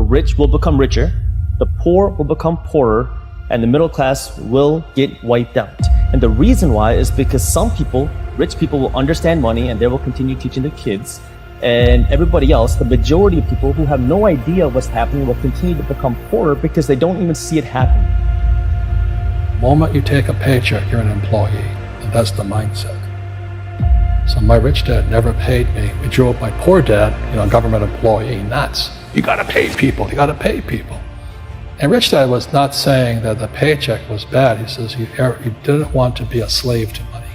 rich will become richer, the poor will become poorer, and the middle class will get wiped out. And the reason why is because some people, rich people, will understand money and they will continue teaching their kids. And everybody else, the majority of people who have no idea what's happening, will continue to become poorer because they don't even see it happen. The moment you take a paycheck, you're an employee, and that's the mindset. So my rich dad never paid me. We drove my poor dad, government employee, nuts. You gotta pay people, you gotta pay people. And Rich Dad was not saying that the paycheck was bad. He says he didn't want to be a slave to money.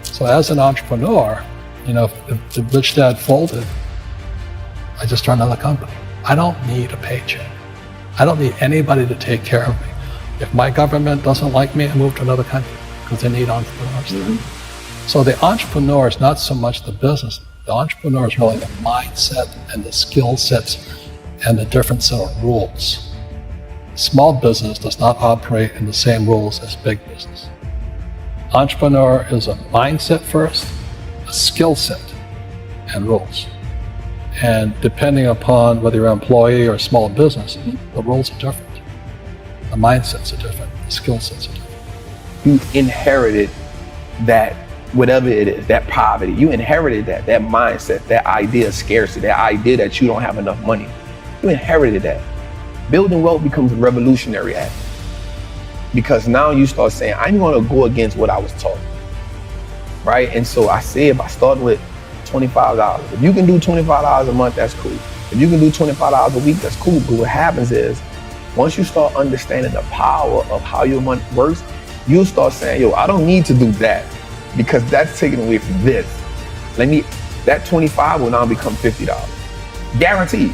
So as an entrepreneur, if the Rich Dad folded, I just started another company. I don't need a paycheck. I don't need anybody to take care of me. If my government doesn't like me, I move to another country because they need entrepreneurs. Mm-hmm. So the entrepreneur is not so much the business. The entrepreneur is really the mindset and the skill sets and the different set of rules. Small business does not operate in the same rules as big business. Entrepreneur is a mindset first, a skill set, and rules. And depending upon whether you're an employee or a small business, the rules are different. The mindsets are different, the skill sets are different. You inherited that, whatever it is, that poverty. You inherited that mindset, that idea of scarcity, that idea that you don't have enough money. You inherited that. Building wealth becomes a revolutionary act because now you start saying, I'm going to go against what I was taught, right? And so I said, by starting with $25, if you can do $25 a month, that's cool. If you can do $25 a week, that's cool. But what happens is, once you start understanding the power of how your money works, you'll start saying, I don't need to do that because that's taken away from this. That 25 will now become $50. Guaranteed.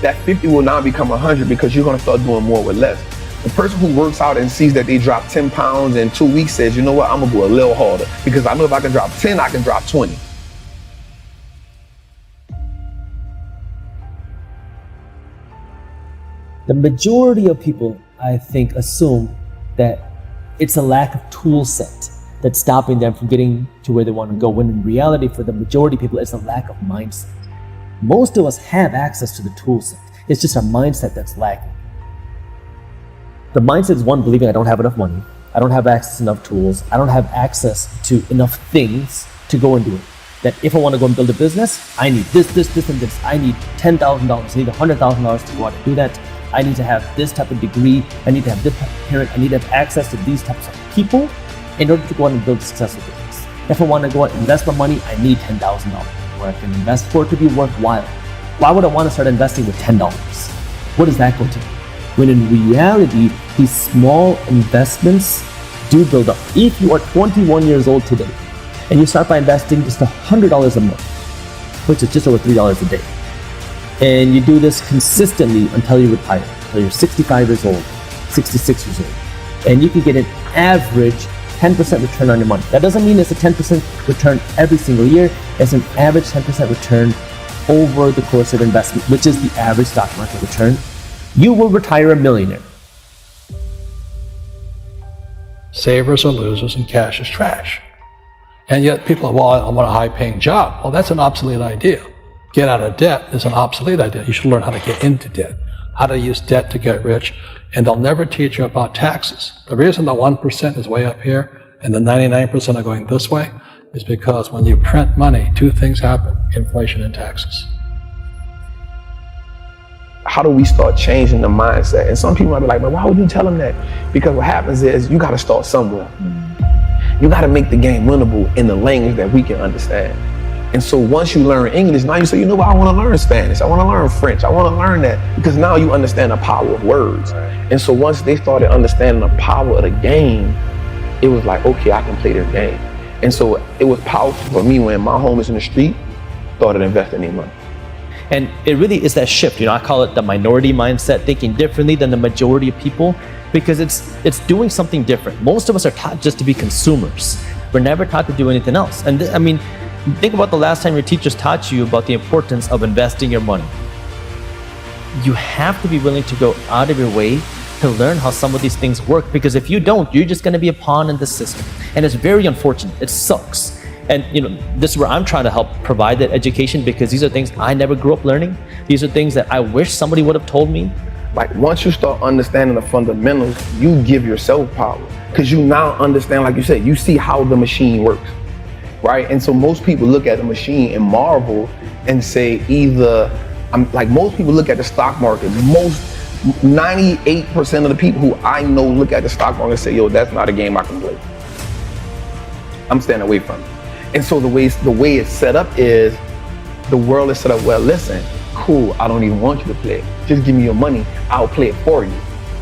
That 50 will now become 100 because you're going to start doing more with less. The person who works out and sees that they drop 10 pounds in 2 weeks says, you know what, I'm going to go a little harder because I know if I can drop 10, I can drop 20. The majority of people, I think, assume that it's a lack of tool set that's stopping them from getting to where they want to go, when in reality, for the majority of people, it's a lack of mindset. Most of us have access to the tool set. It's just our mindset that's lacking. The mindset is one, believing I don't have enough money, I don't have access to enough tools, I don't have access to enough things to go and do it. That if I want to go and build a business, I need this, and this. I need $10,000, I need $100,000 to go out and do that. I need to have this type of degree, I need to have this type of parent, I need to have access to these types of people in order to go out and build a successful business. If I want to go out and invest my money, I need $10,000 where I can invest for it to be worthwhile. Why would I want to start investing with $10? What is that going to do? When in reality, these small investments do build up. If you are 21 years old today and you start by investing just $100 a month, which is just over $3 a day, and you do this consistently until you retire, until you're 65 years old, 66 years old, and you can get an average 10% return on your money. That doesn't mean it's a 10% return every single year. It's an average 10% return over the course of investment, which is the average stock market return. You will retire a millionaire. Savers are losers and cash is trash. And yet people are, well, I want a high-paying job. Well, that's an obsolete idea. Get out of debt is an obsolete idea. You should learn how to get into debt, how to use debt to get rich, and they'll never teach you about taxes. The reason the 1% is way up here and the 99% are going this way is because when you print money, two things happen: inflation and taxes. How do we start changing the mindset? And some people might be like, but why would you tell them that? Because what happens is you got to start somewhere. You got to make the game winnable in the language that we can understand. And so once you learn English, now you say, you know what, I want to learn Spanish, I want to learn French, I want to learn that, because now you understand the power of words. And so once they started understanding the power of the game, it was like, okay, I can play this game. And so it was powerful for me when my homies in the street started investing their money. And it really is that shift. I call it the minority mindset, thinking differently than the majority of people, because it's doing something different. Most of us are taught just to be consumers. We're never taught to do anything else. And think about the last time your teachers taught you about the importance of investing your money. You have to be willing to go out of your way to learn how some of these things work, because if you don't, you're just going to be a pawn in the system. And it's very unfortunate. It sucks. And this is where I'm trying to help provide that education, because these are things I never grew up learning. These are things that I wish somebody would have told me. Like once you start understanding the fundamentals, you give yourself power, because you now understand, like you said, you see how the machine works, right? And so most people look at the machine and marvel and say most people look at the stock market. 98% of the people who I know look at the stock market and say, yo, that's not a game I can play. I'm staying away from it. And so the way it's set up is, the world is set up, well, listen, cool, I don't even want you to play it. Just give me your money, I'll play it for you.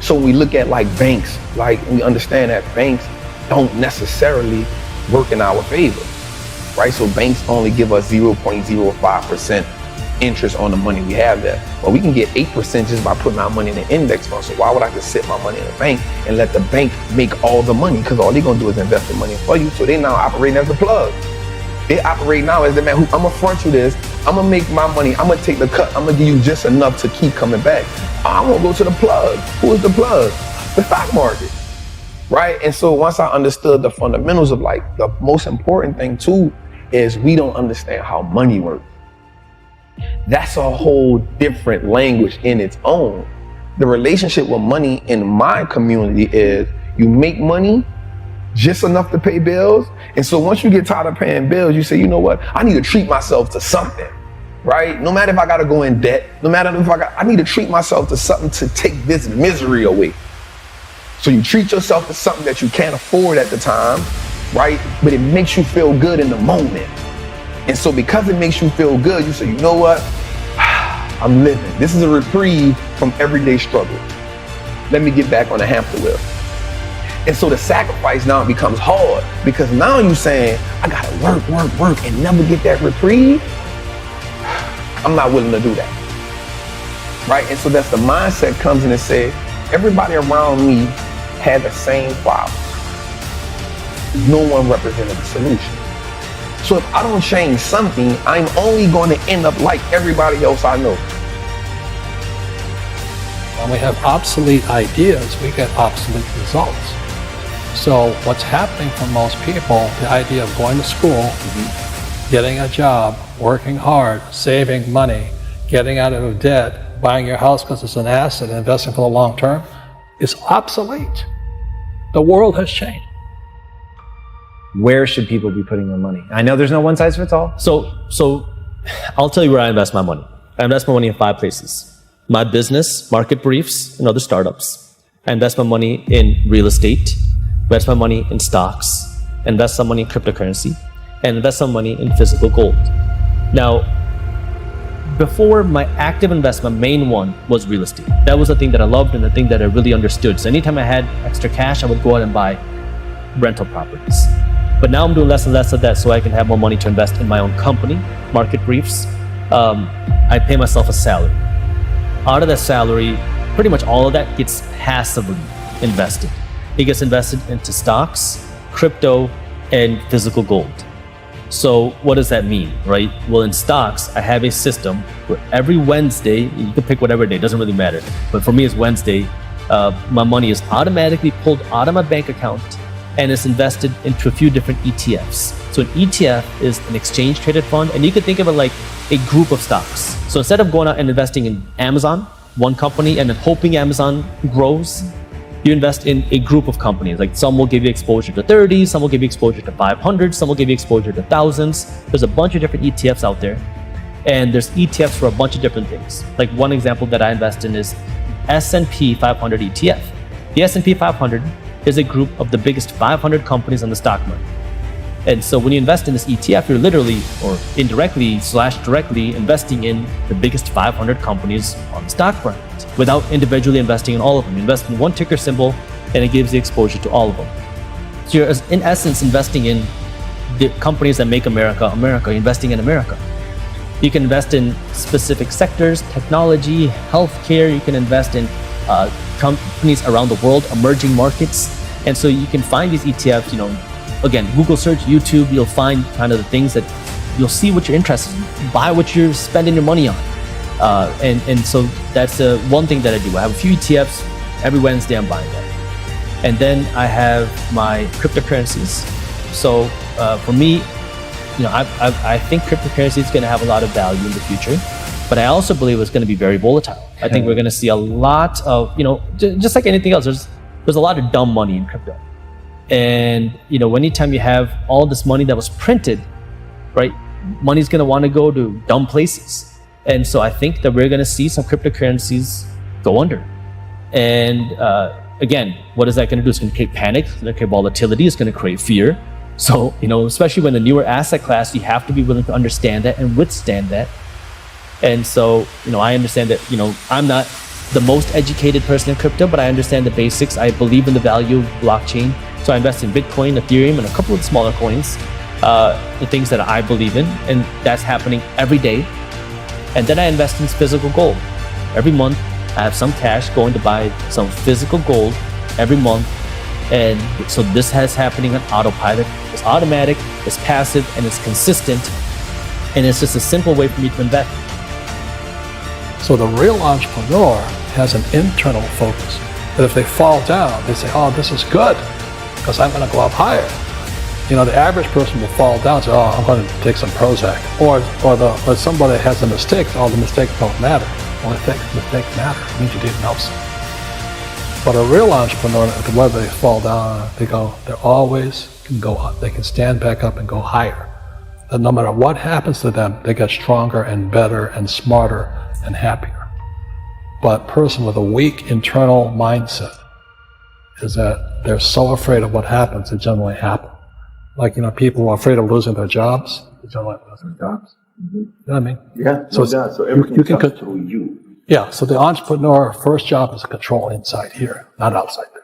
So when we look at like banks, like we understand that banks don't necessarily work in our favor, right? So banks only give us 0.05% interest on the money we have there. Well, we can get 8% just by putting our money in an index fund. So why would I just sit my money in a bank and let the bank make all the money? Because all they're gonna do is invest the money for you. So they now operating as the plug. They operate now as the man who, I'm gonna front you this, I'm gonna make my money, I'm gonna take the cut, I'm gonna give you just enough to keep coming back. I'm gonna go to the plug. Who is the plug? The stock market, right? And so once I understood the fundamentals of like, the most important thing too is we don't understand how money works. That's a whole different language in its own. The relationship with money in my community is, you make money just enough to pay bills. And so once you get tired of paying bills, you say, you know what? I need to treat myself to something, right? No matter if I gotta go in debt, no matter if I need to treat myself to something to take this misery away. So you treat yourself to something that you can't afford at the time, right? But it makes you feel good in the moment. And so because it makes you feel good, you say, you know what? I'm living. This is a reprieve from everyday struggle. Let me get back on the hamster wheel. And so the sacrifice now becomes hard, because now you're saying, I gotta work and never get that reprieve. I'm not willing to do that, right? And so that's the mindset comes in and says, everybody around me had the same problem. No one represented the solution. So if I don't change something, I'm only going to end up like everybody else I know. When we have obsolete ideas, we get obsolete results. So what's happening for most people, the idea of going to school, getting a job, working hard, saving money, getting out of debt, buying your house because it's an asset, investing for the long term, is obsolete. The world has changed. Where should people be putting their money? I know there's no one size fits all. So I'll tell you where I invest my money. I invest my money in 5 places. My business, market briefs, and other startups. I invest my money in real estate, invest my money in stocks, invest some money in cryptocurrency, and invest some money in physical gold. Now, before, my active investment, main one, was real estate. That was the thing that I loved and the thing that I really understood. So anytime I had extra cash, I would go out and buy rental properties. But now I'm doing less and less of that so I can have more money to invest in my own company, market briefs. I pay myself a salary. Out of that salary, pretty much all of that gets passively invested. It gets invested into stocks, crypto, and physical gold. So what does that mean, right? Well, in stocks, I have a system where every Wednesday, you can pick whatever day, it doesn't really matter. But for me, it's Wednesday. My money is automatically pulled out of my bank account and it's invested into a few different ETFs. So an ETF is an exchange traded fund, and you can think of it like a group of stocks. So instead of going out and investing in Amazon, one company, and then hoping Amazon grows, you invest in a group of companies. Like some will give you exposure to 30, some will give you exposure to 500, some will give you exposure to thousands. There's a bunch of different ETFs out there, and there's ETFs for a bunch of different things. Like one example that I invest in is S&P 500 ETF. The S&P 500 is a group of the biggest 500 companies on the stock market. And so when you invest in this ETF, you're literally or indirectly / directly investing in the biggest 500 companies on the stock market without individually investing in all of them. You invest in one ticker symbol and it gives you exposure to all of them. So you're in essence investing in the companies that make America, America. You're investing in America. You can invest in specific sectors, technology, healthcare. You can invest in companies around the world, emerging markets. And so you can find these ETFs, again, Google search, YouTube, you'll find kind of the things that you'll see what you're interested in, buy what you're spending your money on. And so that's one thing that I do. I have a few ETFs. Every Wednesday I'm buying that. And then I have my cryptocurrencies. So for me, I think cryptocurrency is going to have a lot of value in the future, but I also believe it's going to be very volatile. I think we're going to see a lot of, just like anything else, there's a lot of dumb money in crypto. And, anytime you have all this money that was printed, right, money's going to want to go to dumb places. And so I think that we're going to see some cryptocurrencies go under. And again, what is that going to do? It's going to create panic, it's going to create volatility, it's going to create fear. So, especially when the newer asset class, you have to be willing to understand that and withstand that. And so, I understand that, I'm not the most educated person in crypto, but I understand the basics. I believe in the value of blockchain. So I invest in Bitcoin, Ethereum, and a couple of smaller coins, the things that I believe in. And that's happening every day. And then I invest in physical gold. Every month, I have some cash going to buy some physical gold every month. And so this has happening on autopilot. It's automatic, it's passive, and it's consistent. And it's just a simple way for me to invest. So the real entrepreneur has an internal focus. That if they fall down, they say, oh, this is good, because I'm going to go up higher. The average person will fall down and say, oh, I'm going to take some Prozac. Or somebody has a mistake, all the mistakes don't matter. Well, if mistakes matter, it means you didn't know something. But a real entrepreneur, whether they fall down, they always can go up. They can stand back up and go higher. And no matter what happens to them, they get stronger and better and smarter and happier. But a person with a weak internal mindset is that they're so afraid of what happens, it generally happens. Like, people who are afraid of losing their jobs, they generally lose their jobs. You know what I mean? Yeah. So everything you can comes through you. Yeah, so the entrepreneur first job is to control inside here, not outside there.